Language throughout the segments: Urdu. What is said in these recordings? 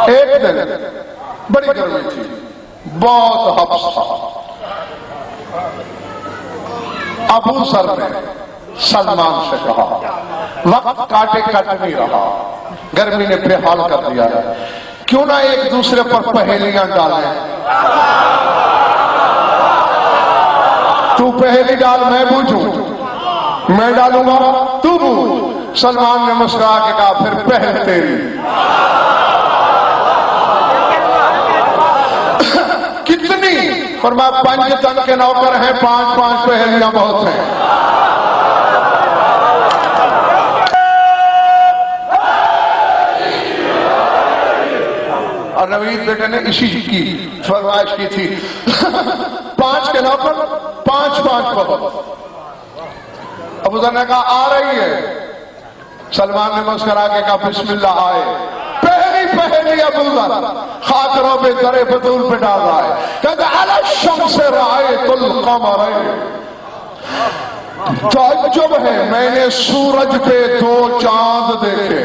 ایک دن بڑی گرمی تھی، بہت حبس تھا، ابو ذر نے سلمان سے کہا وقت کاٹے کٹ نہیں رہا، گرمی نے بے حال کر دیا ہے، کیوں نہ ایک دوسرے پر پہیلیاں ڈالیں، تو پہیلی ڈال میں بوجھوں، میں ڈالوں گا تو بوجھ۔ سلمان نے مسکرا کے کہا پھر پہل تیری۔ کتنی؟ فرمایا 5 تن کے نوکر ہیں، 5 پہلیاں بہت ہیں۔ اور نوید بیٹے نے اسی کی فرمائش کی تھی 5 کے نوکر 5 بہت۔ ابو ذر نے کہا آ رہی ہے، سلمان نے مسکرا کے کہا بسم اللہ آئے۔ پہلی ابو ذر خاطروں پہ درے بطول پہ ڈال رہا ہے، کہتا علی الشمس رأیت القمرین، تعجب ہے میں نے سورج پہ 2 چاند دیکھے۔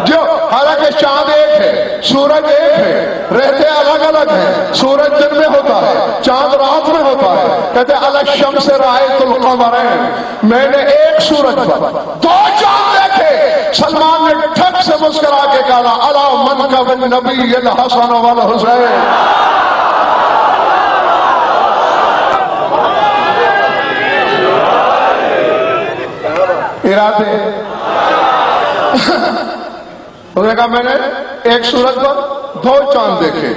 جو حالانکہ چاند ایک ہے، سورج ایک ہے، رہتے الگ الگ ہیں، سورج دن میں ہوتا ہے، چاند رات میں ہوتا ہے، کہتے علی الشمس رأیت القمرین، میں نے ایک سورج پر 2 چاند دیکھے۔ سلمان نے ٹھک سے مسکرا کے کہا الا منکب النبی الحسن والحسین۔ ارادے انہوں نے کہا میں نے ایک سورج پر 2 چاند دیکھے۔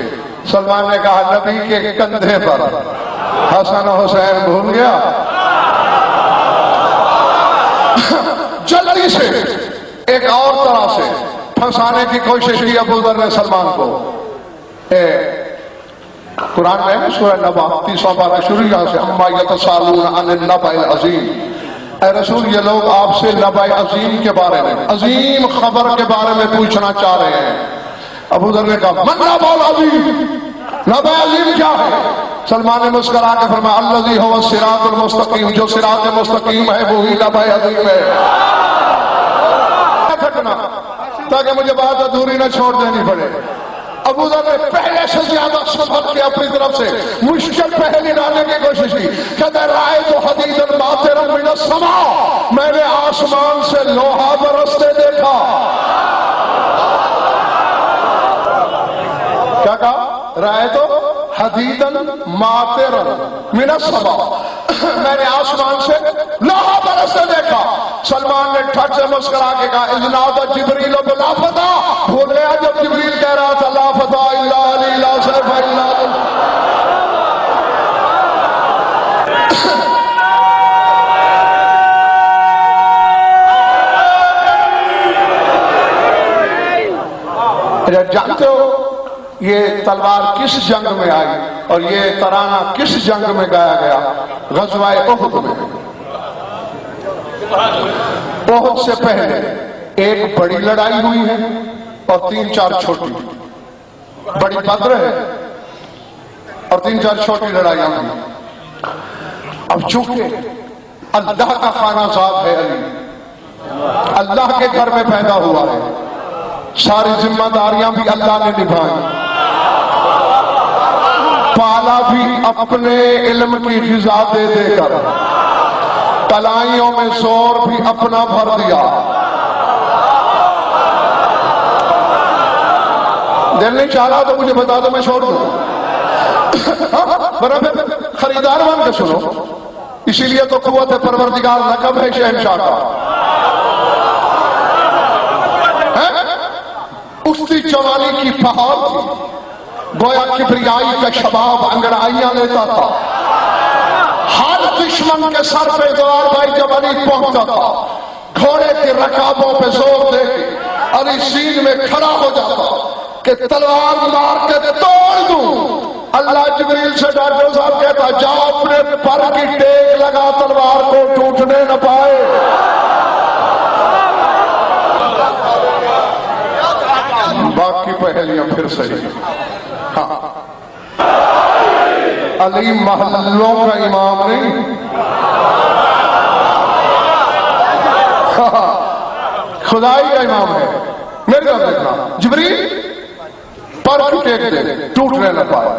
سلمان نے کہا نبی کے کندھے پر حسن و حسین بھول گیا؟ جلدی سے ایک اور طرح سے پھنسانے کی کوشش کی ابو ذر نے سلمان کو۔ قرآن میں سورہ نبا 30واں پارہ شروع یہاں سے اما یتسالون عن النبأ العظیم، اے رسول یہ لوگ آپ سے نبأ عظیم کے بارے میں، عظیم خبر کے بارے میں پوچھنا چاہ رہے ہیں۔ ابو ذر نے کہا من نبأ العظیم، نبأ عظیم کیا ہے؟ سلمان نے مسکرا کے فرمایا الذی هو الصراط المستقیم، جو صراط مستقیم ہے وہی نبأ عظیم ہے۔ تاکہ مجھے بات ادھوری نہ چھوڑ دینی پڑے۔ ابو ذر نے پہلے سے زیادہ سبق کی اپنی طرف سے مشکل پہلی ڈالنے کی کوشش کی، کہتا ہے رأیت حدیدا ماطرا من السماء، میں نے آسمان سے لوہا برستے دیکھا۔ کیا کہا؟ رأیت حدیدا ماطرا من السماء، میں نے آسمان سے لوہا برستے دیکھا۔ سلمان نے ٹھٹ سے مسکرا کے کہا اذ نادى جبریل بلا فتح، بھول گیا جب جبریل کہہ رہا تھا لا فتح الا علی لا سیف الا جانتے ہو یہ تلوار کس جنگ میں آئی اور یہ ترانہ کس جنگ میں گایا گیا؟ غزوہ احد میں۔ احد سے پہلے ایک بڑی لڑائی ہوئی ہے اور 3-4 چھوٹی، بڑی بدر ہے اور 3-4 چھوٹی لڑائیاں ہوئی۔ اب چونکہ اللہ کا خانہ زاد ہے علی، اللہ کے گھر میں پیدا ہوا ہے، ساری ذمہ داریاں بھی اللہ نے نبھائی، پالا بھی اپنے علم کی غذا دے دے کر، تلائیوں میں زور بھی اپنا بھر دیا۔ دل نہیں چاہ رہا تو مجھے بتا دو میں چھوڑ دوں، برابر خریدار بن کے سنو، اسی لیے تو قوت پروردگار لقب ہے شہنشاہ کا۔ اس کی جوانی کی پہاڑ تھی، گویا کبریائی کا شباب انگڑائیاں لیتا تھا، ہر دشمن کے سر پہ دوار بھائی جب علی پہنچتا تھا گھوڑے کے رکابوں پہ زور دے کے علی سین میں کھڑا ہو جاتا کہ تلوار مار کے توڑ دوں۔ اللہ جبریل سے ڈاکٹر صاحب کہتا جاؤ اپنے پر کی ٹیک لگا تلوار کو ٹوٹنے نہ پائے۔ باقی پہلیاں پھر صحیح۔ ہاں علی محلوں کا امام نہیں، خدائی کا امام ہے. میرے گھر دیکھنا جبریل پر ٹیک دے ٹوٹنے نہ پائے.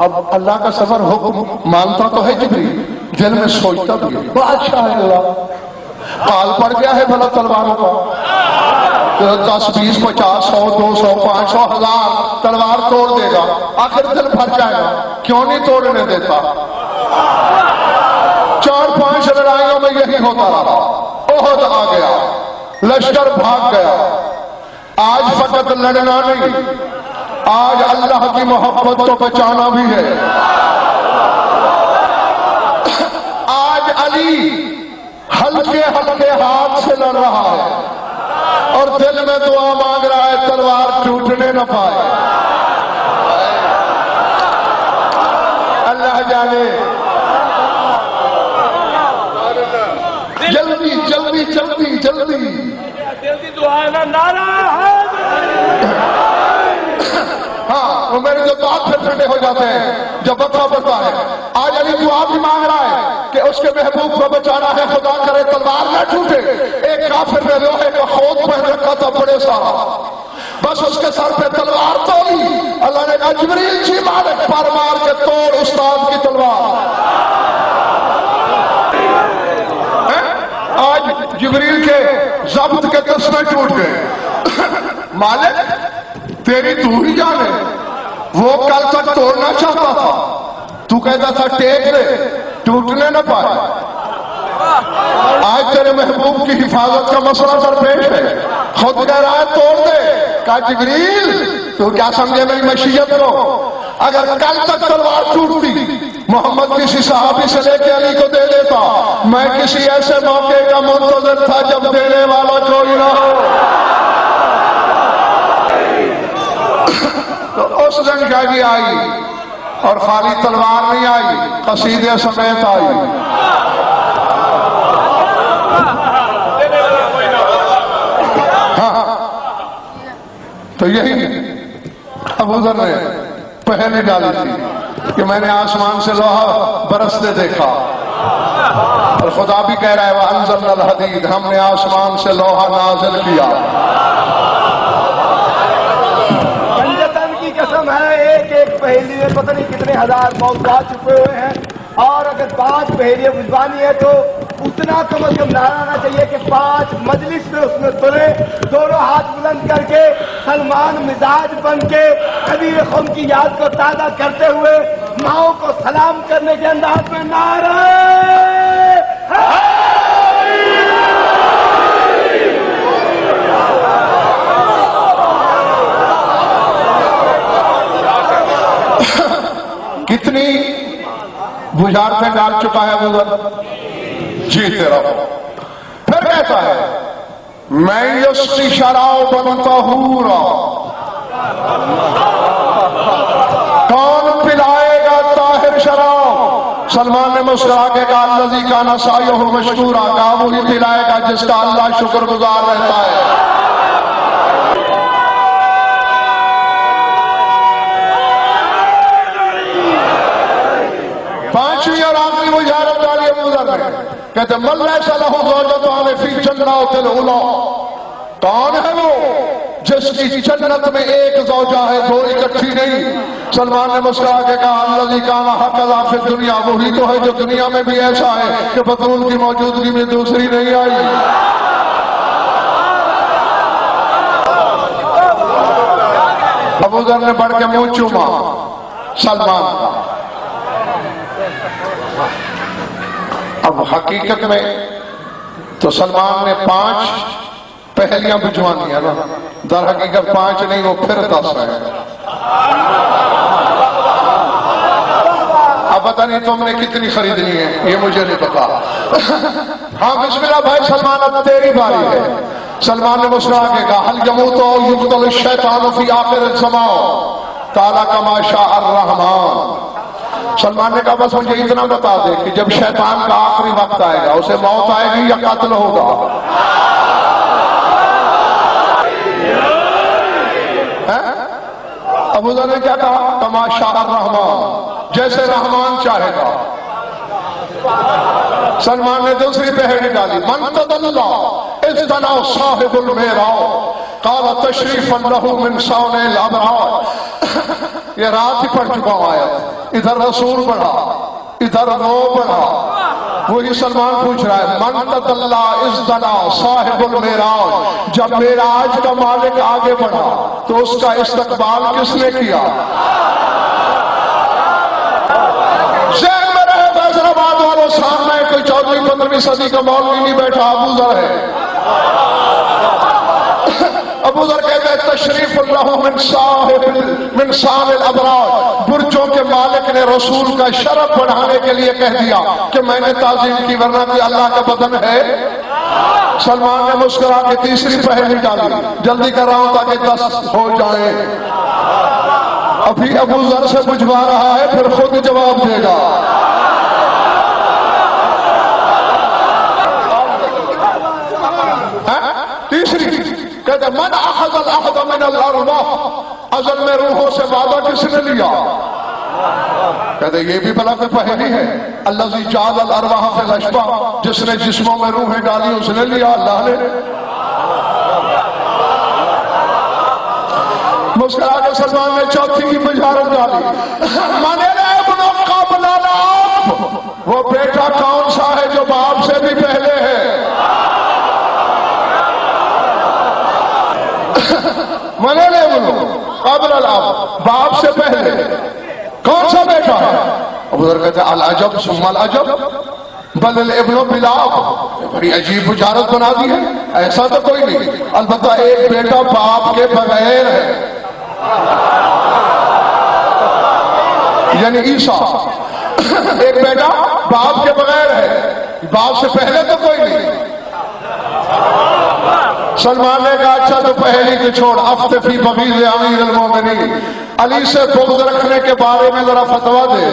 اب اللہ کا سفر حکم مانتا تو ہے جبریل، دل میں سوچتا بھی ہے بادشاہ ہے اللہ، حال پڑ گیا ہے بھلا تلواروں کا، 10 20 50 100 200 500 1000 تلوار توڑ دے گا، آخر دل بھر جائے گا، کیوں نہیں توڑنے دیتا؟ 4 5 لڑائیوں میں یہی ہوتا رہا. احد آ گیا، لشکر بھاگ گیا. آج فقط لڑنا نہیں، آج اللہ کی محبت تو بچانا بھی ہے. آج علی ہلکے ہلکے ہاتھ سے لڑ رہا ہے اور دل میں دعا مانگ رہا ہے تلوار ٹوٹنے نہ پائے. اللہ جانے. جلدی جلدی جلدی جلدی دعا ہے نا، نعرہ ہاں وہ میرے جو دعا پھر ٹھنڈے ہو جاتے ہیں جب بتا پڑتا ہے. آج علی دعا بھی مانگ رہا ہے کہ اس کے محبوب کو بچانا ہے، خدا کرے تلوار نہ ٹوٹے. ایک کافر نے لوہے کا خوف پہن رکھا تھا بڑے سارا، بس اس کے سر پہ تلوار توڑی. اللہ نے کہا جبریل جی مالک پر مار کے توڑ استاد کی تلوار. آج جبریل کے ضبط کے تسمے ٹوٹ گئے. مالک تیری تو ہی جانے، وہ کل تک توڑنا چاہتا تھا، تو کہتا تھا ٹیک دے ٹوٹنے نہ پائے. آج تیرے محبوب کی حفاظت کا مسئلہ درپیش ہے، خود کہہ رہا ہے توڑ دے. کہا جبریل تو کیا سمجھے میری مشیت کو؟ اگر کل تک تلوار ٹوٹتی محمد کسی صحابی سے لے کے علی کو دے دیتا، میں کسی ایسے موقع کا منتظر تھا جب دینے والا کوئی نہ ہو. تو اس دن جاگی آئی اور خالی تلوار نہیں آئی، قصیدے سمیت آئی. ہاں تو یہی ابو ذر نے پہلے ڈالی تھی کہ میں نے آسمان سے لوہا برستے دیکھا، اور خدا بھی کہہ رہا ہے وَأَنزَلْنَا الْحَدِيدَ، ہم نے آسمان سے لوہا نازل کیا. قسم ہے ایک ایک پہیلی میں پتہ نہیں کتنے ہزار موضوعات چھپے ہوئے ہیں، اور اگر 5 پہیلیاں بجوانی ہے تو اتنا کم از کم لانا چاہیے کہ 5 مجلس میں اس میں تلے، دونوں ہاتھ بلند کر کے سلمان مزاج بن کے کبیر قوم کی یاد کو تازہ کرتے ہوئے ماؤں کو سلام کرنے کے انداز میں نعرہ کتنی بجھارتیں ڈال چکا ہے ابو ذر. جیتے رہو. پھر کہتا ہے میں یسقی شرابا طہورا، کون پلائے گا طاہر شراب؟ سلمان نے مسکرا کے کہا الذی کان سعیہ مشکورا، کہا وہی پلائے گا جس کا اللہ شکر گزار رہتا ہے. پانچویں اور آخری بجھارت ڈالی ابو ذر نے. کہتے من لیس لہ زوجتان فی جنات العلی، کون ہے وہ جس کی جنت میں ایک زوجہ ہے، 2 اکٹھی نہیں؟ سلمان نے مسکرا کے کہا الذی کان ہکذا فی الدنیا، وہی تو ہے جو دنیا میں بھی ایسا ہے کہ بطول کی موجودگی میں دوسری نہیں آئی. ابو ذر نے بڑھ کے منہ چوما سلمان کا. اب حقیقت میں تو سلمان نے 5 پہلیاں بجوانی ہے نا، در حقیقت 5 نہیں، وہ پھر 10 ہے. اب پتہ نہیں تم نے کتنی خریدنی ہے، یہ مجھے نہیں پتا. ہاں بسم اللہ بھائی سلمان، اب تیری باری ہے. سلمان نے مسکرا کے کہا هل يموت يقتل الشیطان فی آخر الزمان تعالی کما شاء الرحمن. سلمان نے کہا بس مجھے اتنا بتا دے کہ جب شیطان کا آخری وقت آئے گا اسے موت آئے گی یا قتل ہوگا؟ ابو ذر نے کیا کہا؟ کما شاء الرحمن، جیسے رحمان چاہے گا. سلمان نے دوسری پہیڑی ڈالی، من تدلا اذ دنا صاحب المعراج قال تشریفا له من صانع الابرار۔ یہ رات ہی پڑھ چکا ہوں آیت، ادھر رسول پڑھا ادھر وہ پڑھا، وہی سلمان پوچھ رہا ہے من تدلا اذ دنا صاحب المعراج، جب معراج کا مالک آگے بڑھا تو اس کا استقبال کس نے کیا؟ ذہن میں رہے فیصلآباد والوں، سامنے کوئی 14ویں-15ویں صدی کا مولوی نہیں بیٹھا، ابو ذر ہے۔ ابو ذر کہتے ہیں تشریف اللہ من صانع الابرار، برجوں کے مالک نے رسول کا شرف بڑھانے کے لیے کہہ دیا کہ میں نے تعظیم کی، ورنہ کہ اللہ کا بدن ہے۔ سلمان نے مسکرا کے تیسری پہیڑی ڈالی، جلدی کر رہا ہوں تاکہ 10 ہو جائیں۔ ابھی ابو ذر سے بجھوا رہا ہے، پھر خود جواب دے گا۔ تیسری کہتے من اخذ الاخذ من الارواح، ازل میں روحوں سے وعدہ کس نے لیا؟ کہتے یہ بھی بلا کہ پہلی ہے، الذی جعل الارواح فی الاشباح، جس نے جسموں میں روحیں ڈالی اس نے لیا، اللہ نے۔ مسکرا کے سلمان نے چوتھی کی بشارت ڈالی، من الابن قبل الاب، وہ بیٹا کون سا ہے جو باپ سے بھی پہلے ہے؟ من الابن قبل الاب، باپ سے پہلے کون سا بیٹا ہے؟ ابو ذر کہتے ہیں العجب ثم العجب بل الابن بلا اب، بڑی عجیب بشارت بنا دی ہے، ایسا تو کوئی نہیں، البتہ ایک بیٹا باپ کے بغیر ہے، یعنی عیسیٰ ایک بیٹا باپ کے بغیر ہے، باپ سے پہلے تو کوئی نہیں۔ سلمان نے کہا اچھا تو پہلی کے چھوڑ، افت فی بغیض امیر المومنین، علی سے بغض رکھنے کے بارے میں ذرا فتویٰ دے۔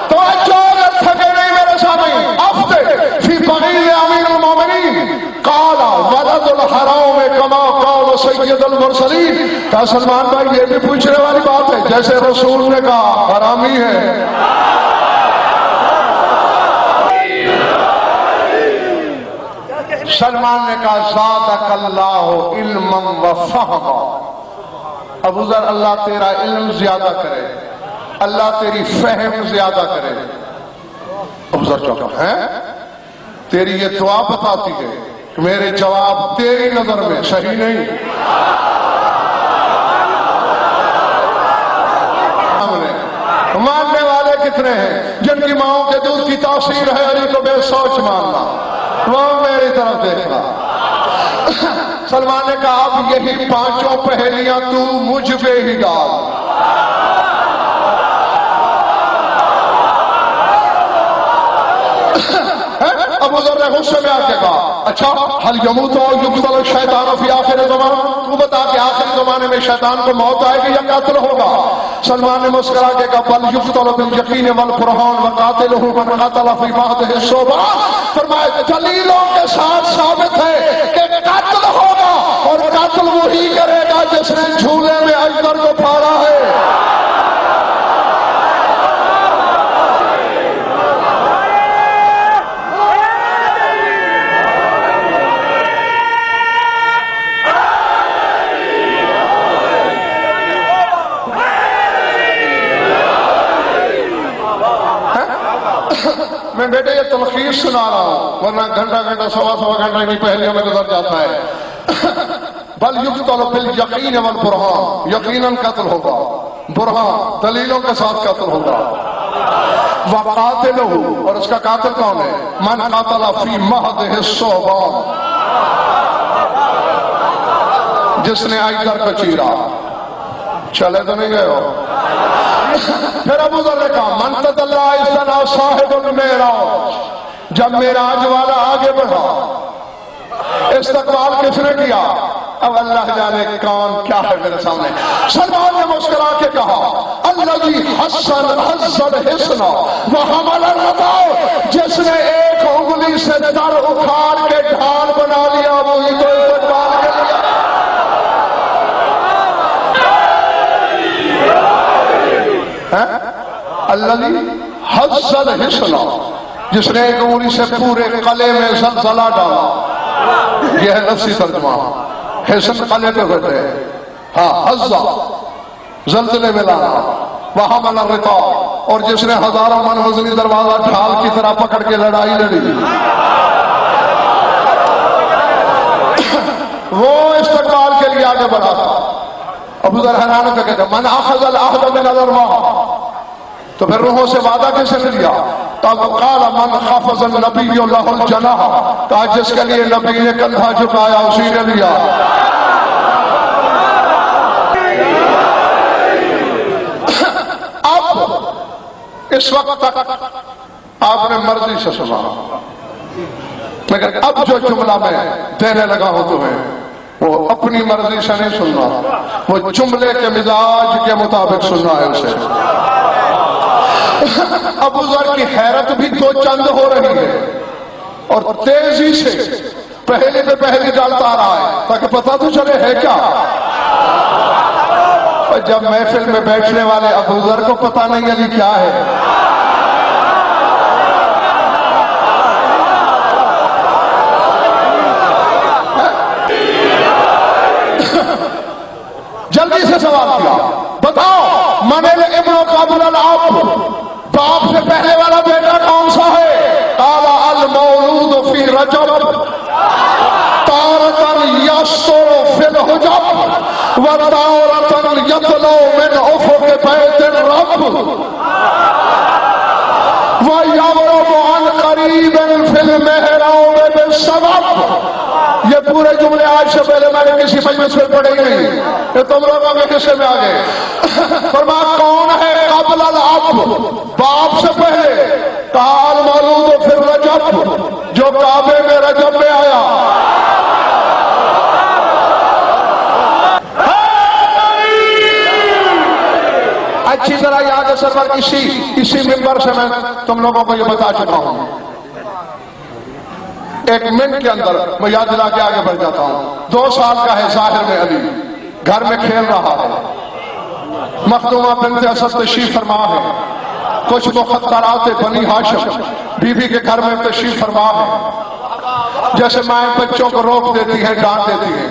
تو اچھا تھکے نہیں میرے سامنے، افت فی بغیض امیر المومنین قال ولد الحرام کما قال سید المرسلین۔ کہا سلمان بھائی یہ بھی پوچھنے والی بات ہے، جیسے رسول نے کہا حرامی ہے۔ سلمان نے کہا زادک اللہ علما و فہما، ابو ذر اللہ تیرا علم زیادہ کرے، اللہ تیری فہم زیادہ کرے۔ ابو ذر چوکا ہے، تیری یہ دعا بتاتی ہے کہ میرے جواب تیری نظر میں صحیح نہیں۔ ماننے والے کتنے ہیں جن کی ماؤں کے دودھ کی تاثیر ہے علی کو بے سوچ ماننا، وہ میری طرف دیکھنا۔ سلمان نے کہا اب یہی پانچوں پہلیاں تو مجھ پہ ہی ڈال۔ ابو ذر نے غصے میں آ کے کہا اچھا حل یموت و یقتل الشیطان فی آخر زمان، تو بتا کہ آخر زمانے میں شیطان کو موت آئے گی یا قاتل ہوگا؟ سلمان نے مسکرا کے کہا بل یقتل بالیقین والبرہان وقاتلہ من قتل فی بعضہ الصبح، فرمایا دلیلوں کے ساتھ ثابت ہے کہ قتل ہوگا، اور قتل وہی کرے گا جس نے جھولے میں اجدر کو پھاڑا ہے۔ میں بیٹے یہ تلخیص سنا رہا ہوں ورنہ گھنٹہ سوا گھنٹہ نہیں پہلیوں میں گزر جاتا ہے۔ بل یقتل بالیقین والبرہان، یقیناً قتل ہوگا، برہان دلیلوں کے ساتھ قتل ہوگا، وقاتلہ اور اس کا قاتل کون ہے؟ من قتل فی مہدہ الصوبان، جس نے اجدر کو چیرا۔ چلے تو نہیں گئے ہو؟ پھر ابو ذر نے کہا من تدلا اذ صاحب المعراج، جب معراج والا آگے بڑھا استقبال کس نے کیا؟ اب اللہ جانے کون کیا ہے میرے سامنے۔ سلمان نے مسکرا کے کہا الذی حسن الحسن وحمل الرضا، جس نے ایک انگلی سے در اکھاڑ کے ڈھال بنا لیا وہی تو استقبال کے لیا۔ الذی حز الحسن، جس نے ایک انگلی سے پورے قلعے میں زلزلہ ڈالا. یہ ہے لفظی ترجمہ. حسن قلعے پہ بیٹھے، ہاں حزہ زلزلے میں لانا. وہاں ملا رتا، اور جس نے ہزاروں من وزنی دروازہ ڈھال کی طرح پکڑ کے لڑائی لڑی. وہ استقبال کے لیے آگے بڑھا تھا. ابو ذر حیران ہو کے کہتے من اخذ العہد من الارواح، تو پھر روحوں سے وعدہ کیسے نے لیا؟ تب قال من خفض النبی له الجناح، کہا جس کے لیے نبی نے کندھا جھکایا اسی نے لیا. اب اس وقت تک آپ نے مرضی سے سنا، لیکن اب جو جملہ میں دینے لگا ہو تمہیں وہ اپنی مرضی سے نہیں سننا، وہ جملے کے مزاج کے مطابق سننا ہے اسے. ابو ذر کی حیرت بھی تو چند ہو رہی ہے اور تیزی سے پہلے پہ پہلے ڈالتا رہا ہے تاکہ پتہ تو چلے ہے کیا. اور جب محفل میں بیٹھنے والے ابو ذر کو پتہ نہیں علی کیا ہے. جلدی سے سوال کیا، بتاؤ من الابن قبل الاب، باپ سے پہلے والا بیٹا کون سا ہے؟ قال المولود فی رجب تارة یسطر فی الحجب وتارة یطلع من افق بیت الرب ویضرب عن قریب فی المحراب بالسبب. یہ پورے جملے آج سے پہلے میں نے کسی مجلس میں پڑھے ہی نہیں، یہ تم لوگوں کے قصے میں آ گئے. فرمایا کون ہے قبل الاب، باپ سے پہلے؟ کہا المولود فی رجب، جو کعبے میں رجب میں آیا. اچھی طرح یاد ہے سرور، اسی منبر سے میں تم لوگوں کو یہ بتا چکا ہوں. ایک منٹ کے اندر میں یاد دلا کے آگے بڑھ جاتا ہوں. 2 سال کا ہے ظاہر میں علی، گھر میں کھیل رہا ہے. مخدومہ بنت اسد تشریف فرما ہے. کچھ مخدرات بنی ہاشم بی بی کے گھر میں تشریف فرما ہے. جیسے مائیں بچوں کو روک دیتی ہیں، ڈانٹ دیتی ہیں،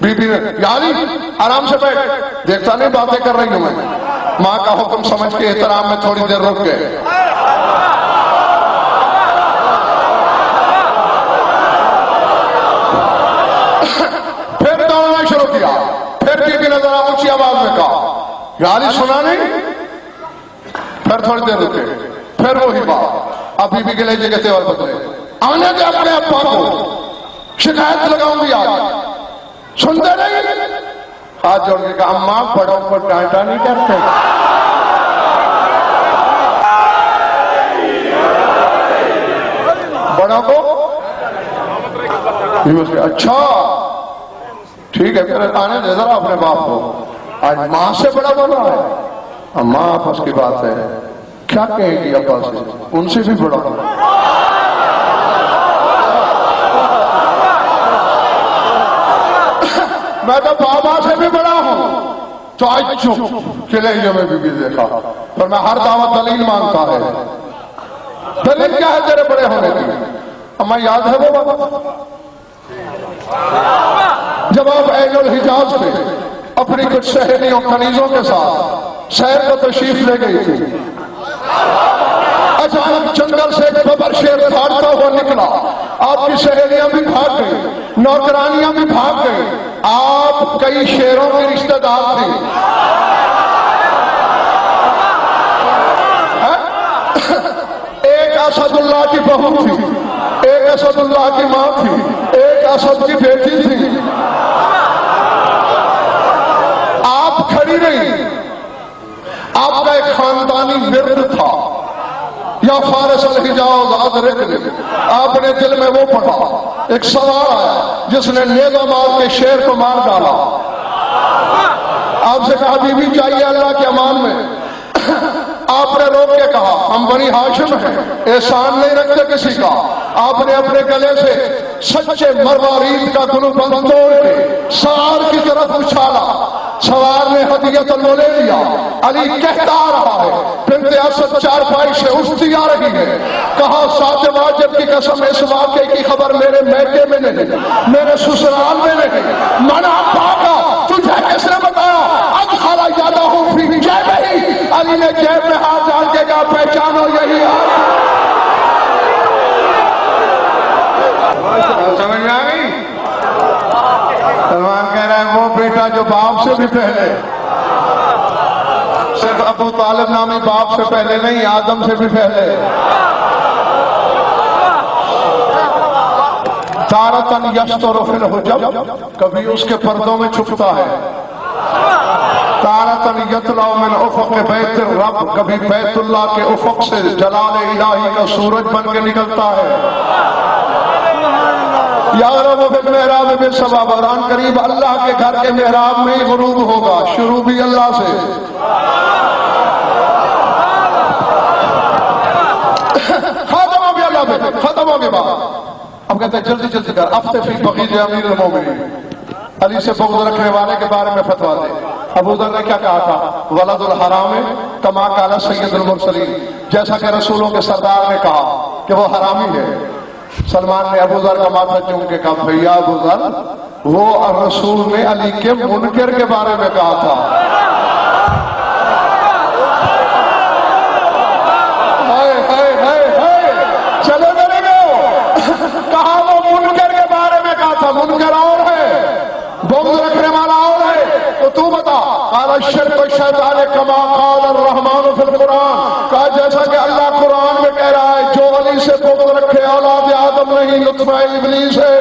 بی بی نے یعنی آرام سے بیٹھ، دیکھتا نہیں باتیں کر رہی ہوں میں. ماں کا حکم سمجھ کے احترام میں تھوڑی دیر رک گئے. پھر دوڑنا شروع کیا. پھر بی بی نے ذرا اونچی آواز میں کہا، یعنی سنا نہیں؟ پھر تھوڑی دیر رکے. پھر وہی بات. اب بی بی کے لہجے کے تیور بدلے. آنے دے اپنے ابا کو، شکایت لگاؤں گی آج. سنتے نہیں؟ ہاتھ جوڑ کے کہا اماں بڑوں کو ڈانٹا نہیں کرتے. بڑوں کو اچھا ٹھیک ہے، پھر آنے دے ذرا اپنے باپ کو. آج ماں سے بڑا بول رہا ہے. ماں آپس کی بات ہے، کیا کہے گی ابا سے؟ ان سے بھی بڑا بول. میں تو بابا سے بھی بڑا ہوں. تو آج چپ چلے یہ میں بھی دیکھا. پر میں ہر دعوت دلیل مانگتا ہے. دلیل کیا ہے تیرے بڑے ہونے کی؟ اما یاد ہے وہ بات جب آپ اہل الحجاز میں اپنی کچھ سہیلیوں کنیزوں کے ساتھ شہر کو تشریف لے گئی تھی. اچانک جنگل سے ایک ببر شیر پھاڑتا ہوا نکلا. آپ کی سہیلیاں بھی بھاگ گئی، نوکرانیاں بھی بھاگ گئی. آپ کئی شیروں کے رشتہ دار تھے. ایک اسد اللہ کی بہو تھی، ایک اسد اللہ کی ماں تھی، ایک اسد کی بیٹی تھی. آپ کھڑی رہی. آپ کا ایک خاندانی ورد تھا، یا فارس الحجاز ادرکنے. آپ نے دل میں وہ پڑھا، ایک سوار آیا جس نے نیزہ مار کے شیر کو مار ڈالا. آپ سے کہا بی بی چاہیے اللہ کے امان میں. آپ نے روک کے کہا ہم بنی ہاشم ہیں، احسان نہیں رکھتے کسی کا. آپ نے اپنے گلے سے سچے مروارید کا گلوبند توڑ کے سار کی طرف اچھالا. سوار نے ہدیت اللہ لے لیا، علی کہتا رہا ہے، بنت اسد چارپائی سے اٹھتی آ رہی ہے، کہا سات واجب کی قسم اس واقعے کی خبر میرے میکے میں نہیں، میرے سسرال میں نہیں، منع پاکا تجھے کس نے بتایا؟ ادخل یدہ فی جیبہ، علی نے جیب میں ہاتھ ڈال کے کہا پہچانو یہی ہے۔ سمجھ میں آ گئی؟ سلمان کہہ رہا ہے وہ بیٹا جو باپ سے بھی پہلے، صرف ابو طالب نامی باپ سے پہلے نہیں، آدم سے بھی پہلے، تارتن یستر فی الحجب، کبھی اس کے پردوں میں چھپتا ہے، تارتن یطلع من افق بیت الرب، کبھی بیت اللہ کے افق سے جلال الہی کا سورج بن کے نکلتا ہے، یغرب فی المحراب بالصبا، قرآن قریب اللہ کے گھر کے محراب میں ہی غروب ہوگا، شروع بھی اللہ سے، ختم ہو گیا اللہ پہ، ختم ہو گیا بات۔ اب کہتے ہیں جلدی جلدی کر، افتح فی بغیض امیر المومنین، علی سے بغض رکھنے والے کے بارے میں فتویٰ دے۔ ابو ذر نے کیا کہا تھا؟ ولد الحرام کما قال سید المرسلین، جیسا کہ رسولوں کے سردار نے کہا کہ وہ حرامی ہے۔ سلمان نے ابو ذر کا ماتھا چوم کے کہا بھیا ابو ذر، وہ رسول نے علی کے منکر کے بارے میں کہا تھا۔ چلو میرے گو، کہا وہ منکر کے بارے میں کہا تھا، منکر اور ہے، بغض رکھنے والا اور ہے، تو تو بتا۔ قال الشرک الشیطان کما قال الرحمن فی القرآن، کہا جیسا کہ اللہ قرآن میں کہہ رہا ہے جو علی سے بغض رکھے اولاد آدم نہیں، لطفہ ابلیس ہے۔